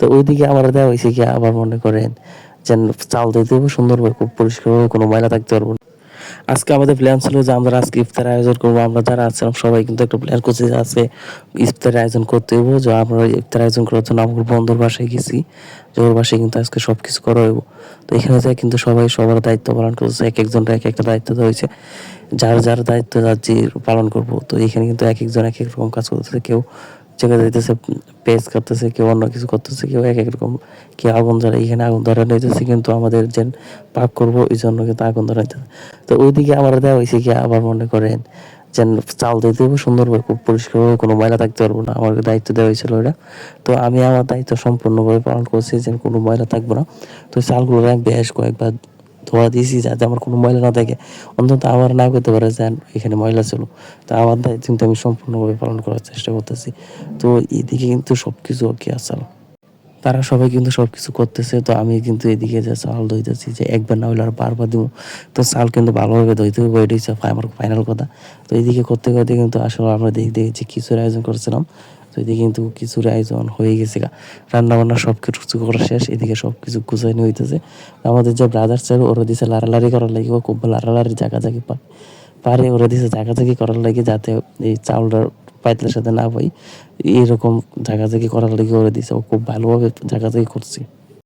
তো ওইদিকে আমার দেওয়া হয়েছে কি আবার মনে করেন যে চাল দিতে হবে সুন্দরভাবে, খুব পরিষ্কারভাবে, কোনো ময়লা থাকতে পারবো না। আজকে আমাদের প্ল্যান ছিল যে আমরা আজকে ইফতার আয়োজন করবো। আমরা যারা আছিলাম সবাই কিন্তু একটা প্ল্যান করছি যে আজকে ইফতার আয়োজন করতে হইব। যে আমরা ইফতার আয়োজন করার জন্য আমার বন্ধুর বাসায় গেছি, যে ওর বাসায় কিন্তু আজকে সবকিছু করা হইব। তো এখানে যাই কিন্তু সবাই সবার দায়িত্ব পালন করছে, এক একজনটা এক একটা দায়িত্ব দেওয়া হয়েছে, যার যার দায়িত্ব যার যে পালন করবো। তো এখানে কিন্তু এক একজন এক এক রকম কাজ করতেছে, কেউ জায়গা যাইতেছে পেজ করতেছে, কেউ অন্য কিছু করতেছে, কেউ এক এক রকম, কেউ আগুন ধরা, এখানে আগুন ধরা নিতেছে কিন্তু আমাদের যে পাক করবো এই জন্য কিন্তু আগুন ধরা নিতেছে। তো ওইদিকে আমার দেওয়া হয়েছে কি আবার মনে করেন যে চাল দিতে হবে সুন্দরভাবে, খুব পরিষ্কারভাবে, কোনো ময়লা থাকতে পারবো না। আমার দায়িত্ব দেওয়া হয়েছিল ওটা। তো আমি আমার দায়িত্ব সম্পূর্ণভাবে পালন করছি যে কোনো ময়লা থাকবো না। তো চালগুলো আমি বেশ কয়েকবার ধোয়া দিয়েছি যাতে আমার কোনো ময়লা না থাকে, অন্তত আমার না করতে পারে যে এখানে ময়লা ছিল। তো আমার দায়িত্ব কিন্তু আমি সম্পূর্ণভাবে পালন করার চেষ্টা করতেছি। তো এদিকে কিন্তু সবকিছু ওকে আছে, তারা সবাই কিন্তু সবকিছু করতেছে। তো আমি কিন্তু এদিকে যে চাল ধুইতেছি, যে একবার না হইলে আর বারবার দিব। তো চাল কিন্তু ভালোভাবে ধুইতে হবে, এটাই হচ্ছে আমার ফাইনাল কথা। তো এইদিকে করতে করতে কিন্তু আসলে আমরা দেখছি কিছুর আয়োজন করছিলাম। তো এদিকে কিন্তু কিছুর আয়োজন হয়ে গেছে গা, রান্না বান্না সব কিছু করা শেষ। এদিকে সব কিছু গুছাইনি হইতেছে। আমাদের যে ব্রাদার ছিল ওরা দিছে লাড়ালাড়ি করার লাগে, ও খুব লাড়ালাড়ি জাগাজাগি পারে, ওরা দিছে জাগাজাগি করার লাগে যাতে এই চাউলটার পাইতলের সাথে না পাই, এরকম জাগাজাগি করার লাগে ওরা দিছে। ও খুব ভালোভাবে জাগাজাগি করছে।